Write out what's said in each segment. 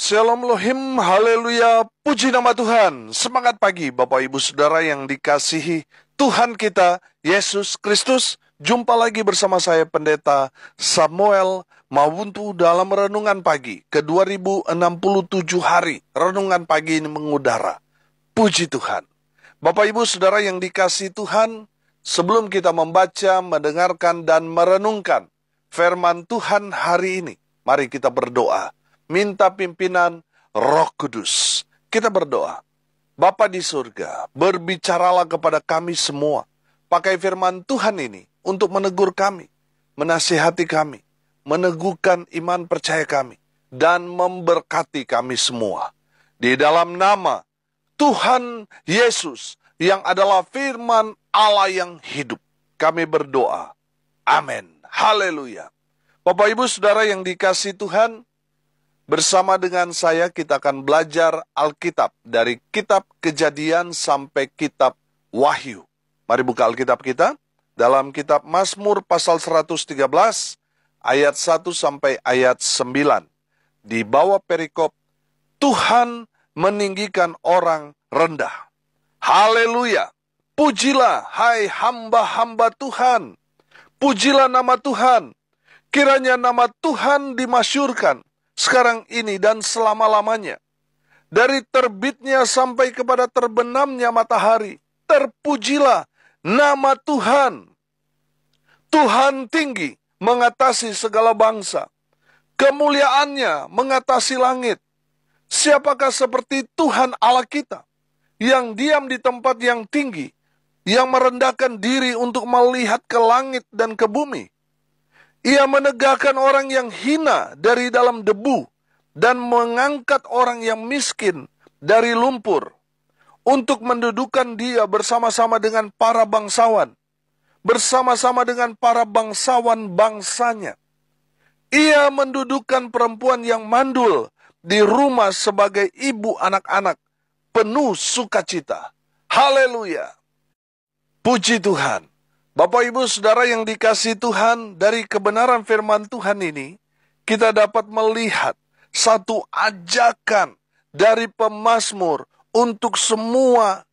Shalom Elohim, haleluya, puji nama Tuhan. Semangat pagi Bapak Ibu Saudara yang dikasihi Tuhan kita, Yesus Kristus. Jumpa lagi bersama saya Pendeta Samuel Mawuntu dalam Renungan Pagi ke 2067 hari. Renungan Pagi ini mengudara. Puji Tuhan. Bapak Ibu Saudara yang dikasihi Tuhan, sebelum kita membaca, mendengarkan, dan merenungkan firman Tuhan hari ini, mari kita berdoa. Minta pimpinan Roh Kudus. Kita berdoa. Bapa di surga, berbicaralah kepada kami semua. Pakai firman Tuhan ini untuk menegur kami, menasihati kami, meneguhkan iman percaya kami, dan memberkati kami semua. Di dalam nama Tuhan Yesus yang adalah firman Allah yang hidup, kami berdoa. Amin. Haleluya. Bapak Ibu Saudara yang dikasihi Tuhan, bersama dengan saya kita akan belajar Alkitab dari kitab Kejadian sampai kitab Wahyu. Mari buka Alkitab kita dalam kitab Mazmur pasal 113 ayat 1 sampai ayat 9. Di bawah perikop, Tuhan meninggikan orang rendah. Haleluya. Pujilah hai hamba-hamba Tuhan. Pujilah nama Tuhan. Kiranya nama Tuhan dimasyurkan sekarang ini dan selama-lamanya. Dari terbitnya sampai kepada terbenamnya matahari, terpujilah nama Tuhan. Tuhan tinggi mengatasi segala bangsa. Kemuliaannya mengatasi langit. Siapakah seperti Tuhan Allah kita, yang diam di tempat yang tinggi, yang merendahkan diri untuk melihat ke langit dan ke bumi. Ia menegakkan orang yang hina dari dalam debu dan mengangkat orang yang miskin dari lumpur untuk mendudukan dia bersama-sama dengan para bangsawan, bersama-sama dengan para bangsawan bangsanya. Ia mendudukan perempuan yang mandul di rumah sebagai ibu anak-anak, penuh sukacita. Haleluya. Puji Tuhan. Bapak Ibu Saudara yang dikasihi Tuhan, dari kebenaran firman Tuhan ini, kita dapat melihat satu ajakan dari pemazmur untuk semua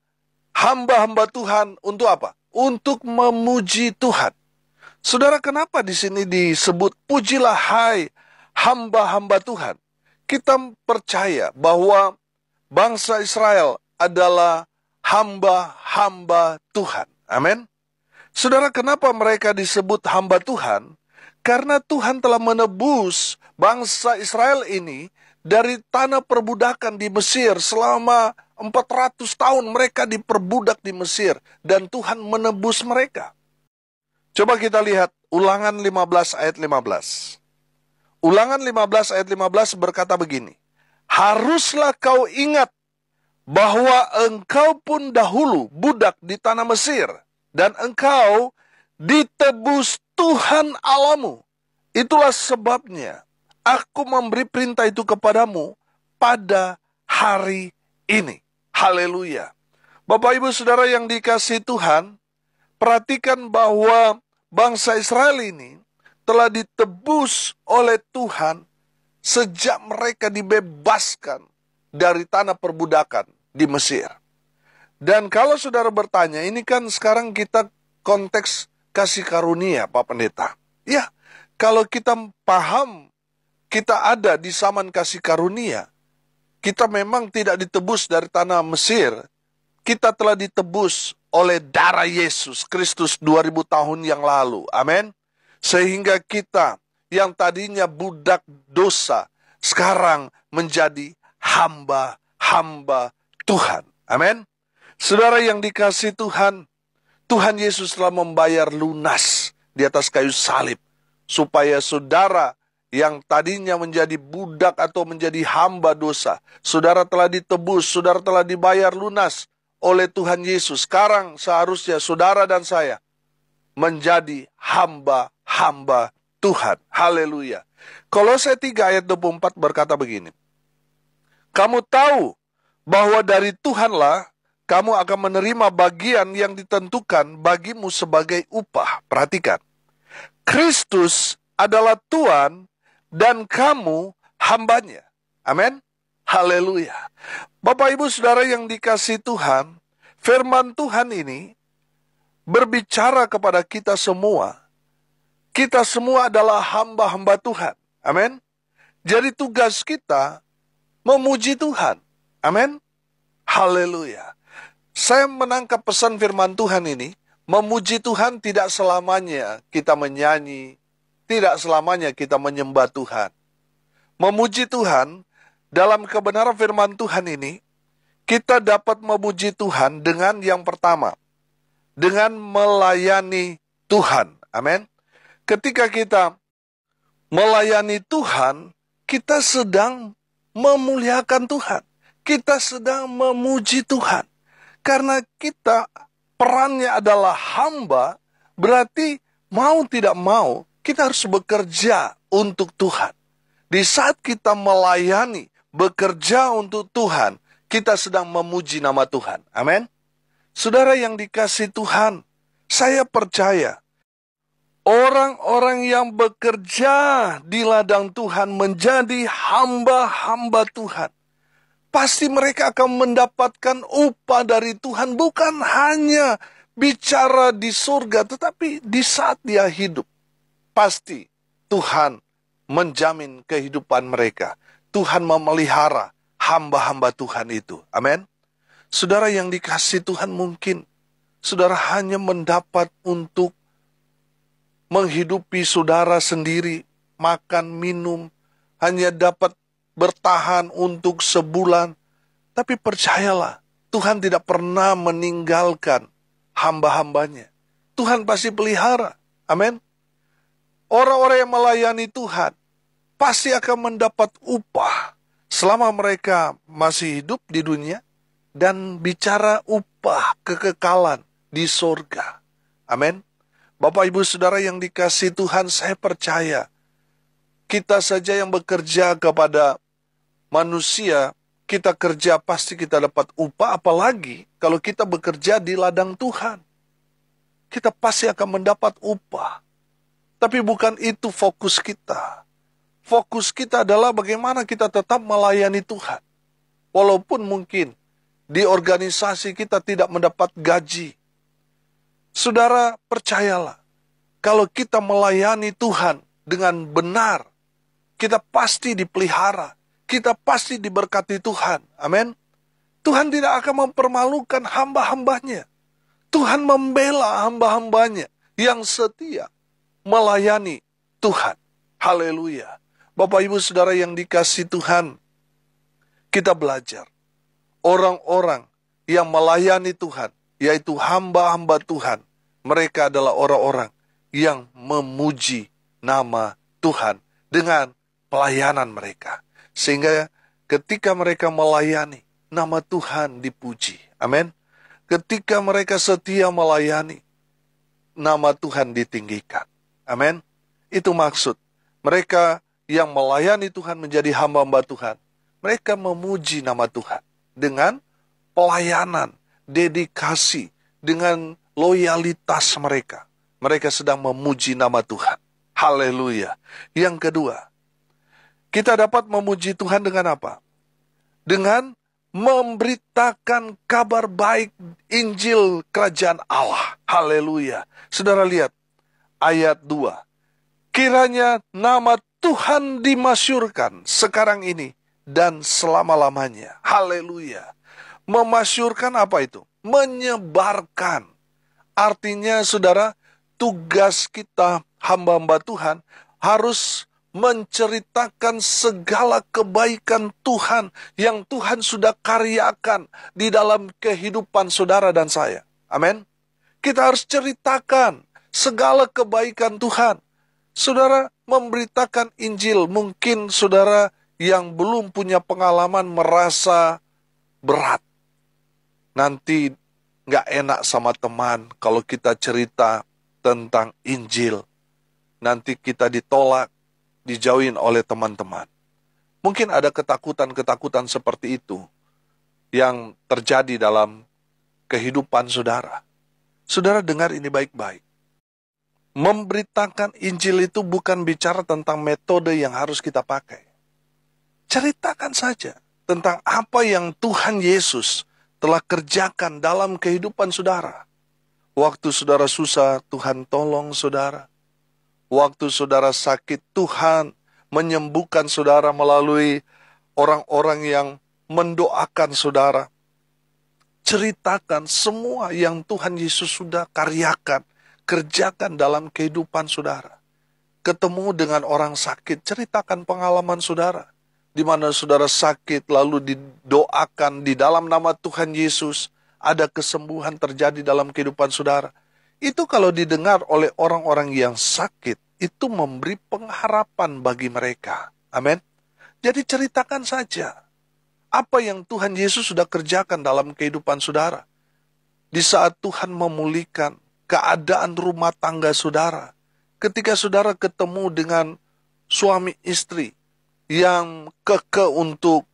hamba-hamba Tuhan. Untuk apa? Untuk memuji Tuhan. Saudara, kenapa di sini disebut pujilah hai hamba-hamba Tuhan? Kita percaya bahwa bangsa Israel adalah hamba-hamba Tuhan. Amin. Saudara, kenapa mereka disebut hamba Tuhan? Karena Tuhan telah menebus bangsa Israel ini dari tanah perbudakan di Mesir. Selama 400 tahun mereka diperbudak di Mesir, dan Tuhan menebus mereka. Coba kita lihat Ulangan 15 ayat 15. Ulangan 15 ayat 15 berkata begini. Haruslah kau ingat bahwa engkau pun dahulu budak di tanah Mesir, dan engkau ditebus Tuhan Allahmu. Itulah sebabnya aku memberi perintah itu kepadamu pada hari ini. Haleluya. Bapak Ibu Saudara yang dikasihi Tuhan, perhatikan bahwa bangsa Israel ini telah ditebus oleh Tuhan sejak mereka dibebaskan dari tanah perbudakan di Mesir. Dan kalau saudara bertanya, ini kan sekarang kita konteks kasih karunia, Pak Pendeta. Ya, kalau kita paham kita ada di zaman kasih karunia, kita memang tidak ditebus dari tanah Mesir. Kita telah ditebus oleh darah Yesus Kristus 2000 tahun yang lalu. Amin. Sehingga kita yang tadinya budak dosa, sekarang menjadi hamba-hamba Tuhan. Amin. Saudara yang dikasihi Tuhan, Tuhan Yesus telah membayar lunas di atas kayu salib, supaya saudara yang tadinya menjadi budak atau menjadi hamba dosa, saudara telah ditebus, saudara telah dibayar lunas oleh Tuhan Yesus. Sekarang seharusnya saudara dan saya menjadi hamba-hamba Tuhan. Haleluya. Kolose 3 ayat 24 berkata begini. Kamu tahu bahwa dari Tuhanlah kamu akan menerima bagian yang ditentukan bagimu sebagai upah. Perhatikan. Kristus adalah Tuhan dan kamu hambanya. Amin. Haleluya. Bapak Ibu Saudara yang dikasihi Tuhan, firman Tuhan ini berbicara kepada kita semua. Kita semua adalah hamba-hamba Tuhan. Amin. Jadi tugas kita memuji Tuhan. Amin. Haleluya. Saya menangkap pesan firman Tuhan ini, memuji Tuhan tidak selamanya kita menyanyi, tidak selamanya kita menyembah Tuhan. Memuji Tuhan, dalam kebenaran firman Tuhan ini, kita dapat memuji Tuhan dengan yang pertama, dengan melayani Tuhan. Amin. Ketika kita melayani Tuhan, kita sedang memuliakan Tuhan. Kita sedang memuji Tuhan. Karena kita perannya adalah hamba, berarti mau tidak mau, kita harus bekerja untuk Tuhan. Di saat kita melayani, bekerja untuk Tuhan, kita sedang memuji nama Tuhan. Amin. Saudara yang dikasihi Tuhan, saya percaya orang-orang yang bekerja di ladang Tuhan menjadi hamba-hamba Tuhan, pasti mereka akan mendapatkan upah dari Tuhan, bukan hanya bicara di surga, tetapi di saat dia hidup. Pasti Tuhan menjamin kehidupan mereka. Tuhan memelihara hamba-hamba Tuhan itu. Amin. Saudara yang dikasihi Tuhan, mungkin saudara hanya mendapat untuk menghidupi saudara sendiri, makan, minum, hanya dapat bertahan untuk sebulan. Tapi percayalah, Tuhan tidak pernah meninggalkan hamba-hambanya. Tuhan pasti pelihara. Amin. Orang-orang yang melayani Tuhan pasti akan mendapat upah selama mereka masih hidup di dunia, dan bicara upah kekekalan di surga. Amin. Bapak Ibu Saudara yang dikasihi Tuhan, saya percaya kita saja yang bekerja kepada manusia, kita kerja pasti kita dapat upah, apalagi kalau kita bekerja di ladang Tuhan. Kita pasti akan mendapat upah. Tapi bukan itu fokus kita. Fokus kita adalah bagaimana kita tetap melayani Tuhan. Walaupun mungkin di organisasi kita tidak mendapat gaji. Saudara, percayalah, kalau kita melayani Tuhan dengan benar, kita pasti dipelihara, kita pasti diberkati Tuhan. Amin. Tuhan tidak akan mempermalukan hamba-hambanya. Tuhan membela hamba-hambanya yang setia melayani Tuhan. Haleluya. Bapak Ibu Saudara yang dikasihi Tuhan, kita belajar orang-orang yang melayani Tuhan, yaitu hamba-hamba Tuhan, mereka adalah orang-orang yang memuji nama Tuhan dengan pelayanan mereka. Sehingga ketika mereka melayani, nama Tuhan dipuji. Amin. Ketika mereka setia melayani, nama Tuhan ditinggikan. Amin. Itu maksud. Mereka yang melayani Tuhan menjadi hamba-hamba Tuhan, mereka memuji nama Tuhan dengan pelayanan, dedikasi, dengan loyalitas mereka. Mereka sedang memuji nama Tuhan. Haleluya. Yang kedua, kita dapat memuji Tuhan dengan apa? Dengan memberitakan kabar baik Injil Kerajaan Allah. Haleluya. Saudara lihat ayat 2. Kiranya nama Tuhan dimasyurkan sekarang ini dan selama-lamanya. Haleluya. Memasyurkan apa itu? Menyebarkan. Artinya saudara, tugas kita hamba-hamba Tuhan harus menceritakan segala kebaikan Tuhan yang Tuhan sudah karyakan di dalam kehidupan saudara dan saya. Amin. Kita harus ceritakan segala kebaikan Tuhan. Saudara memberitakan Injil, mungkin saudara yang belum punya pengalaman merasa berat. Nanti gak enak sama teman kalau kita cerita tentang Injil. Nanti kita ditolak, dijauhin oleh teman-teman. Mungkin ada ketakutan-ketakutan seperti itu yang terjadi dalam kehidupan saudara. Saudara dengar ini baik-baik. Memberitakan Injil itu bukan bicara tentang metode yang harus kita pakai. Ceritakan saja tentang apa yang Tuhan Yesus telah kerjakan dalam kehidupan saudara. Waktu saudara susah, Tuhan tolong saudara. Waktu saudara sakit, Tuhan menyembuhkan saudara melalui orang-orang yang mendoakan saudara. Ceritakan semua yang Tuhan Yesus sudah karyakan, kerjakan dalam kehidupan saudara. Ketemu dengan orang sakit, ceritakan pengalaman saudara. Di mana saudara sakit, lalu didoakan di dalam nama Tuhan Yesus, ada kesembuhan terjadi dalam kehidupan saudara. Itu kalau didengar oleh orang-orang yang sakit, itu memberi pengharapan bagi mereka. Amin. Jadi ceritakan saja apa yang Tuhan Yesus sudah kerjakan dalam kehidupan saudara. Di saat Tuhan memulihkan keadaan rumah tangga saudara, ketika saudara ketemu dengan suami istri yang kekeh untuk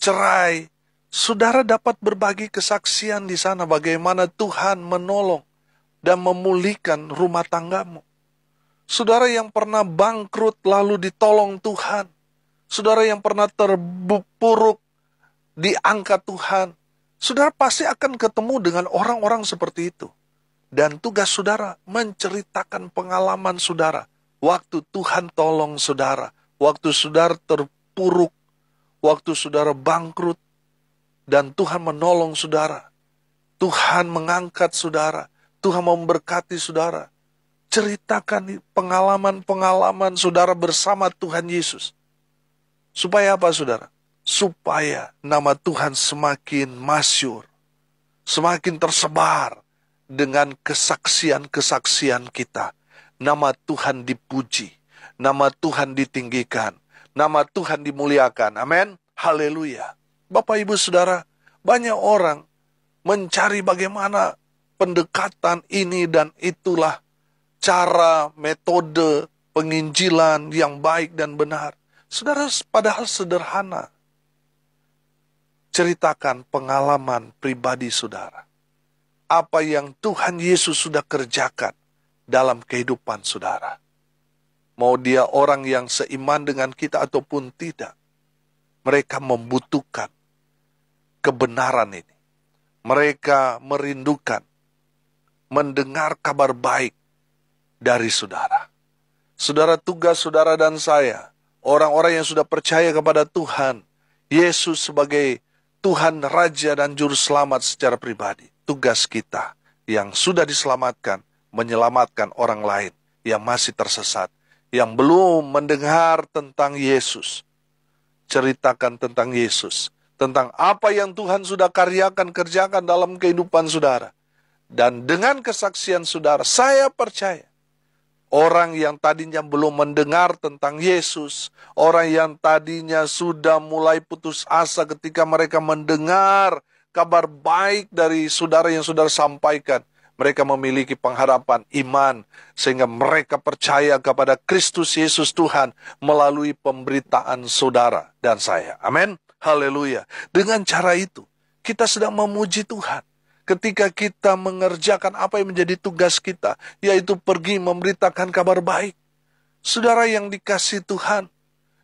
cerai, saudara dapat berbagi kesaksian di sana bagaimana Tuhan menolong dan memulihkan rumah tanggamu. Saudara yang pernah bangkrut lalu ditolong Tuhan. Saudara yang pernah terpuruk diangkat Tuhan. Saudara pasti akan ketemu dengan orang-orang seperti itu. Dan tugas saudara menceritakan pengalaman saudara. Waktu Tuhan tolong saudara. Waktu saudara terpuruk. Waktu saudara bangkrut. Dan Tuhan menolong saudara. Tuhan mengangkat saudara. Tuhan memberkati saudara. Ceritakan pengalaman-pengalaman saudara bersama Tuhan Yesus. Supaya apa saudara? Supaya nama Tuhan semakin masyhur. Semakin tersebar dengan kesaksian-kesaksian kita. Nama Tuhan dipuji. Nama Tuhan ditinggikan. Nama Tuhan dimuliakan. Amin. Haleluya. Bapak, Ibu, Saudara, banyak orang mencari bagaimana pendekatan ini dan itulah cara, metode penginjilan yang baik dan benar. Saudara, padahal sederhana. Ceritakan pengalaman pribadi saudara. Apa yang Tuhan Yesus sudah kerjakan dalam kehidupan saudara. Mau dia orang yang seiman dengan kita ataupun tidak, mereka membutuhkan kebenaran ini. Mereka merindukan mendengar kabar baik dari saudara. Saudara, tugas saudara dan saya, orang-orang yang sudah percaya kepada Tuhan Yesus sebagai Tuhan, Raja, dan Juru Selamat secara pribadi. Tugas kita yang sudah diselamatkan, menyelamatkan orang lain yang masih tersesat, yang belum mendengar tentang Yesus. Ceritakan tentang Yesus, tentang apa yang Tuhan sudah kerjakan dalam kehidupan saudara. Dan dengan kesaksian saudara, saya percaya, orang yang tadinya belum mendengar tentang Yesus, orang yang tadinya sudah mulai putus asa ketika mereka mendengar kabar baik dari saudara yang saudara sampaikan, mereka memiliki pengharapan iman, sehingga mereka percaya kepada Kristus Yesus Tuhan melalui pemberitaan saudara dan saya. Amin. Haleluya. Dengan cara itu, kita sedang memuji Tuhan. Ketika kita mengerjakan apa yang menjadi tugas kita, yaitu pergi memberitakan kabar baik. Saudara yang dikasihi Tuhan,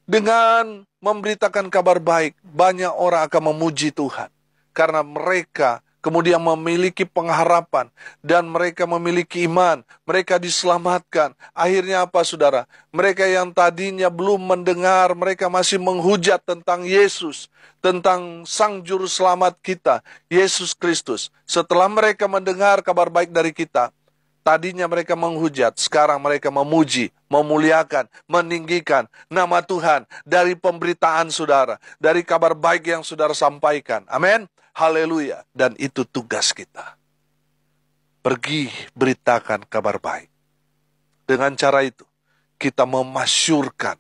dengan memberitakan kabar baik, banyak orang akan memuji Tuhan. Karena mereka kemudian memiliki pengharapan, dan mereka memiliki iman, mereka diselamatkan. Akhirnya apa saudara? Mereka yang tadinya belum mendengar, mereka masih menghujat tentang Yesus, tentang Sang Juru Selamat kita, Yesus Kristus. Setelah mereka mendengar kabar baik dari kita, tadinya mereka menghujat, sekarang mereka memuji, memuliakan, meninggikan nama Tuhan dari pemberitaan saudara, dari kabar baik yang saudara sampaikan. Amin. Haleluya. Dan itu tugas kita. Pergi beritakan kabar baik. Dengan cara itu, kita memasyurkan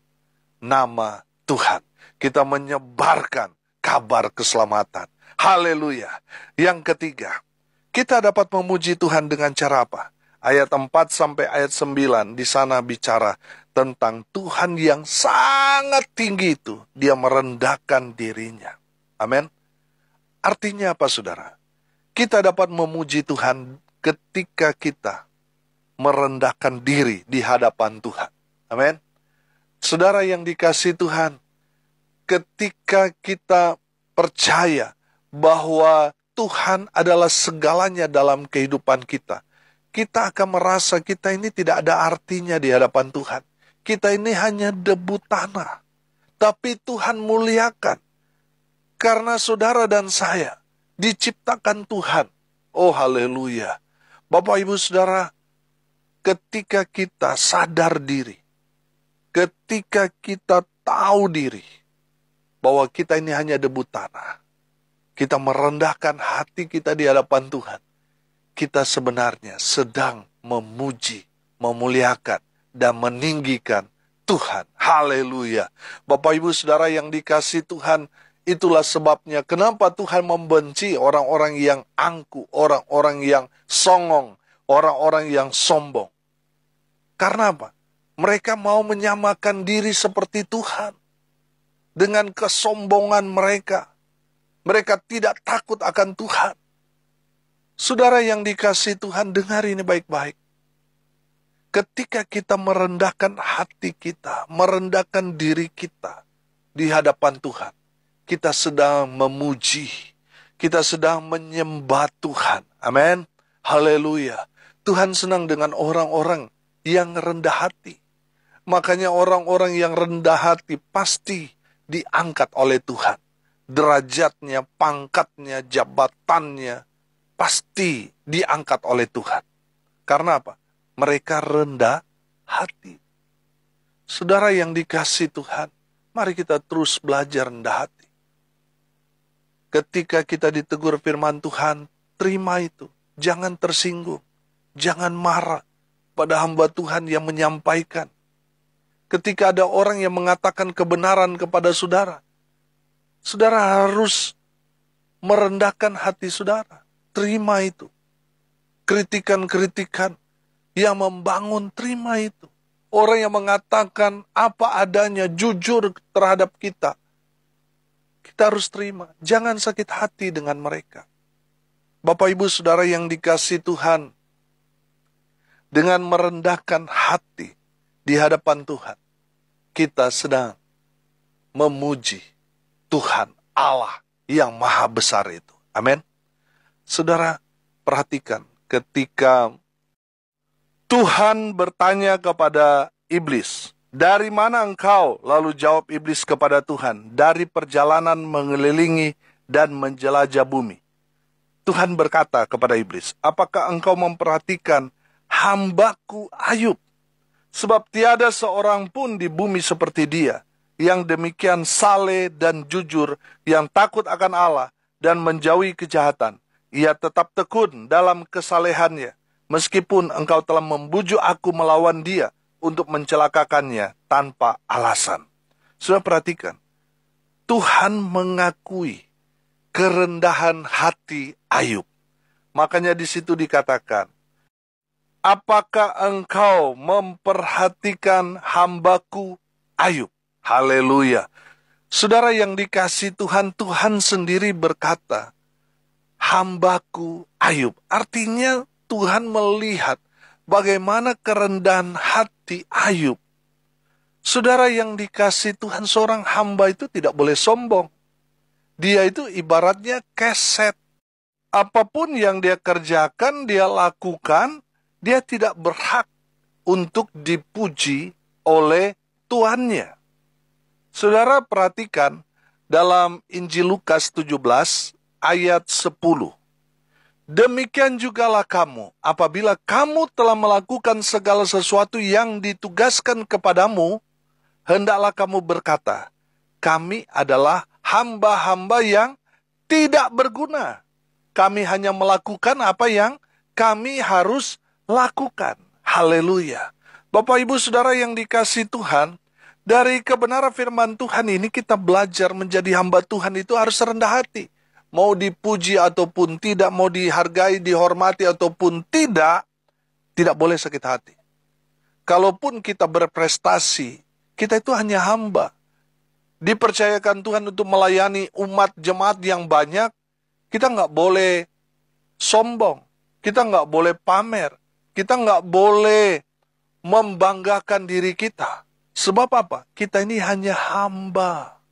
nama Tuhan. Kita menyebarkan kabar keselamatan. Haleluya. Yang ketiga, kita dapat memuji Tuhan dengan cara apa? Ayat 4 sampai ayat 9 di sana bicara tentang Tuhan yang sangat tinggi itu. Dia merendahkan dirinya. Amin. Artinya apa saudara? Kita dapat memuji Tuhan ketika kita merendahkan diri di hadapan Tuhan. Amin. Saudara yang dikasihi Tuhan, ketika kita percaya bahwa Tuhan adalah segalanya dalam kehidupan kita, kita akan merasa kita ini tidak ada artinya di hadapan Tuhan. Kita ini hanya debu tanah. Tapi Tuhan muliakan. Karena saudara dan saya diciptakan Tuhan. Oh haleluya. Bapak ibu saudara, ketika kita sadar diri, ketika kita tahu diri, bahwa kita ini hanya debu tanah, kita merendahkan hati kita di hadapan Tuhan, kita sebenarnya sedang memuji, memuliakan, dan meninggikan Tuhan. Haleluya. Bapak ibu saudara yang dikasihi Tuhan, itulah sebabnya kenapa Tuhan membenci orang-orang yang angkuh, orang-orang yang songong, orang-orang yang sombong. Karena apa? Mereka mau menyamakan diri seperti Tuhan. Dengan kesombongan mereka, mereka tidak takut akan Tuhan. Saudara yang dikasihi Tuhan, dengar ini baik-baik. Ketika kita merendahkan hati kita, merendahkan diri kita di hadapan Tuhan, kita sedang memuji, kita sedang menyembah Tuhan. Amin. Haleluya. Tuhan senang dengan orang-orang yang rendah hati. Makanya orang-orang yang rendah hati pasti diangkat oleh Tuhan. Derajatnya, pangkatnya, jabatannya pasti diangkat oleh Tuhan. Karena apa? Mereka rendah hati. Saudara yang dikasihi Tuhan, mari kita terus belajar rendah hati. Ketika kita ditegur firman Tuhan, terima itu. Jangan tersinggung. Jangan marah pada hamba Tuhan yang menyampaikan. Ketika ada orang yang mengatakan kebenaran kepada saudara, saudara harus merendahkan hati saudara. Terima itu. Kritikan-kritikan yang membangun, terima itu. Orang yang mengatakan apa adanya, jujur terhadap kita, kita harus terima. Jangan sakit hati dengan mereka. Bapak ibu saudara yang dikasihi Tuhan, dengan merendahkan hati di hadapan Tuhan, kita sedang memuji Tuhan Allah yang maha besar itu. Amin. Saudara, perhatikan ketika Tuhan bertanya kepada iblis, "Dari mana engkau?" Lalu jawab iblis kepada Tuhan, "Dari perjalanan mengelilingi dan menjelajah bumi." Tuhan berkata kepada iblis, "Apakah engkau memperhatikan hambaku Ayub? Sebab tiada seorang pun di bumi seperti dia, yang demikian saleh dan jujur, yang takut akan Allah dan menjauhi kejahatan. Ia tetap tekun dalam kesalehannya, meskipun engkau telah membujuk aku melawan dia untuk mencelakakannya tanpa alasan." Sudah perhatikan, Tuhan mengakui kerendahan hati Ayub. Makanya di situ dikatakan, "Apakah engkau memperhatikan hambaku Ayub?" Haleluya. Saudara yang dikasihi Tuhan, Tuhan sendiri berkata, hambaku Ayub. Artinya Tuhan melihat bagaimana kerendahan hati Ayub. Saudara yang dikasihi Tuhan, seorang hamba itu tidak boleh sombong. Dia itu ibaratnya keset. Apapun yang dia kerjakan, dia lakukan, dia tidak berhak untuk dipuji oleh tuannya. Saudara perhatikan dalam Injil Lukas 17 ayat 10. "Demikian jugalah kamu, apabila kamu telah melakukan segala sesuatu yang ditugaskan kepadamu, hendaklah kamu berkata, kami adalah hamba-hamba yang tidak berguna. Kami hanya melakukan apa yang kami harus lakukan." Haleluya. Bapak ibu saudara yang dikasihi Tuhan, dari kebenaran firman Tuhan ini kita belajar menjadi hamba Tuhan itu harus rendah hati. Mau dipuji ataupun tidak, mau dihargai, dihormati ataupun tidak boleh sakit hati. Kalaupun kita berprestasi, kita itu hanya hamba. Dipercayakan Tuhan untuk melayani umat jemaat yang banyak, kita nggak boleh sombong, kita nggak boleh pamer, kita nggak boleh membanggakan diri kita. Sebab apa? Kita ini hanya hamba.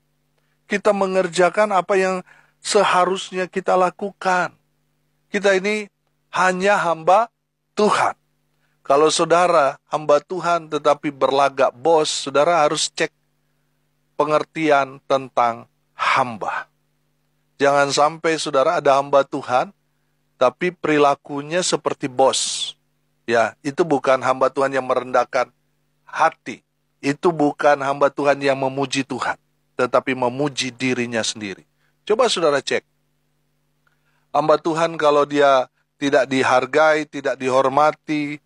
kita mengerjakan apa yang seharusnya kita lakukan. Kita ini hanya hamba Tuhan. Kalau saudara hamba Tuhan tetapi berlagak bos, saudara harus cek pengertian tentang hamba. Jangan sampai saudara ada hamba Tuhan, tapi perilakunya seperti bos. Ya, itu bukan hamba Tuhan yang merendahkan hati. Itu bukan hamba Tuhan yang memuji Tuhan, tetapi memuji dirinya sendiri. Coba saudara cek. Hamba Tuhan kalau dia tidak dihargai, tidak dihormati,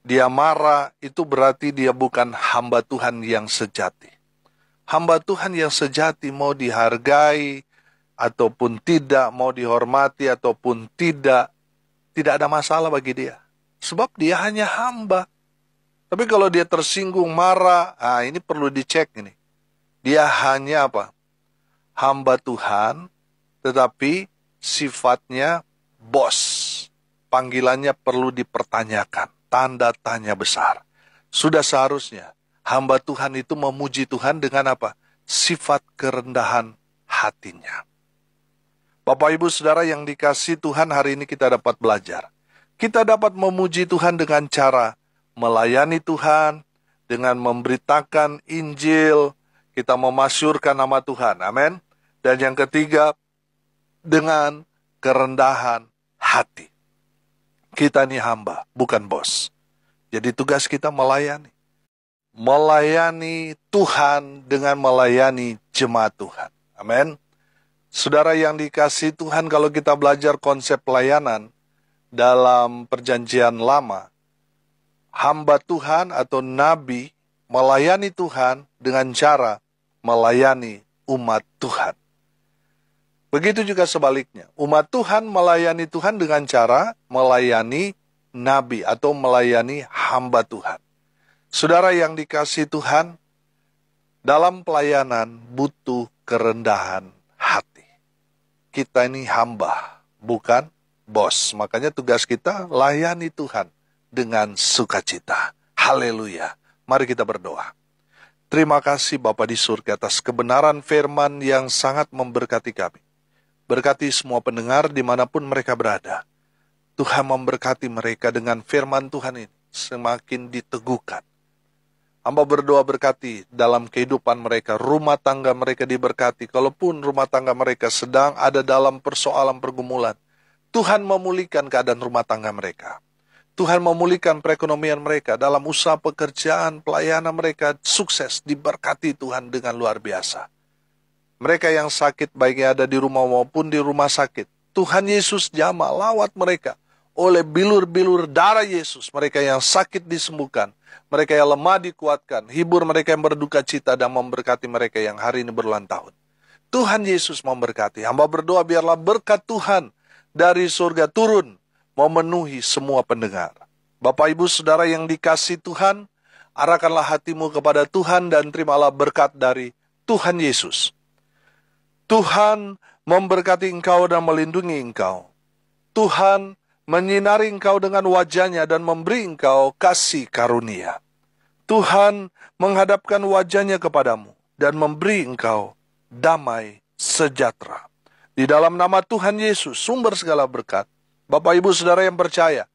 dia marah, itu berarti dia bukan hamba Tuhan yang sejati. Hamba Tuhan yang sejati mau dihargai ataupun tidak, mau dihormati ataupun tidak ada masalah bagi dia. Sebab dia hanya hamba. Tapi kalau dia tersinggung, marah, ini perlu dicek ini. Dia hanya apa? Hamba Tuhan, tetapi sifatnya bos. Panggilannya perlu dipertanyakan. Tanda tanya besar. Sudah seharusnya hamba Tuhan itu memuji Tuhan dengan apa? Sifat kerendahan hatinya. Bapak Ibu Saudara yang dikasihi Tuhan, hari ini kita dapat belajar. Kita dapat memuji Tuhan dengan cara melayani Tuhan, dengan memberitakan Injil, kita memasyurkan nama Tuhan. Amin. Dan yang ketiga, dengan kerendahan hati. Kita ini hamba, bukan bos. Jadi tugas kita melayani. Melayani Tuhan dengan melayani jemaat Tuhan. Amin. Saudara yang dikasihi Tuhan, kalau kita belajar konsep pelayanan dalam perjanjian lama, hamba Tuhan atau nabi melayani Tuhan dengan cara melayani umat Tuhan. Begitu juga sebaliknya. Umat Tuhan melayani Tuhan dengan cara melayani nabi atau melayani hamba Tuhan. Saudara yang dikasihi Tuhan, dalam pelayanan butuh kerendahan hati. Kita ini hamba, bukan bos. Makanya tugas kita layani Tuhan dengan sukacita. Haleluya. Mari kita berdoa. Terima kasih Bapa di surga atas kebenaran firman yang sangat memberkati kami. Berkati semua pendengar dimanapun mereka berada. Tuhan memberkati mereka dengan firman Tuhan ini. Semakin diteguhkan. Hamba berdoa berkati dalam kehidupan mereka. Rumah tangga mereka diberkati. Kalaupun rumah tangga mereka sedang ada dalam persoalan pergumulan. Tuhan memulihkan keadaan rumah tangga mereka. Tuhan memulihkan perekonomian mereka. Dalam usaha pekerjaan, pelayanan mereka sukses. Diberkati Tuhan dengan luar biasa. Mereka yang sakit, baik yang ada di rumah maupun di rumah sakit, Tuhan Yesus jamah lawat mereka. Oleh bilur-bilur darah Yesus, mereka yang sakit disembuhkan. Mereka yang lemah dikuatkan. Hibur mereka yang berduka cita dan memberkati mereka yang hari ini berulang tahun. Tuhan Yesus memberkati. Hamba berdoa biarlah berkat Tuhan dari surga turun memenuhi semua pendengar. Bapak Ibu Saudara yang dikasihi Tuhan, arahkanlah hatimu kepada Tuhan dan terimalah berkat dari Tuhan Yesus. Tuhan memberkati engkau dan melindungi engkau. Tuhan menyinari engkau dengan wajahnya dan memberi engkau kasih karunia. Tuhan menghadapkan wajahnya kepadamu dan memberi engkau damai sejahtera. Di dalam nama Tuhan Yesus, sumber segala berkat, Bapak Ibu Saudara yang percaya,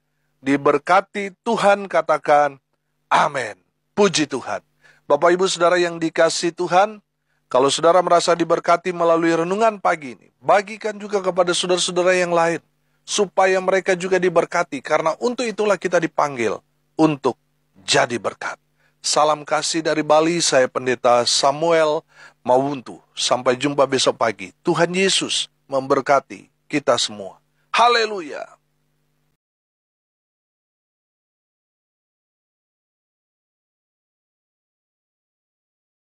diberkati Tuhan, katakan amin. Puji Tuhan. Bapak Ibu Saudara yang dikasihi Tuhan, kalau saudara merasa diberkati melalui renungan pagi ini, bagikan juga kepada saudara-saudara yang lain, supaya mereka juga diberkati, karena untuk itulah kita dipanggil untuk jadi berkat. Salam kasih dari Bali, saya Pendeta Samuel Mawuntu. Sampai jumpa besok pagi. Tuhan Yesus memberkati kita semua. Haleluya.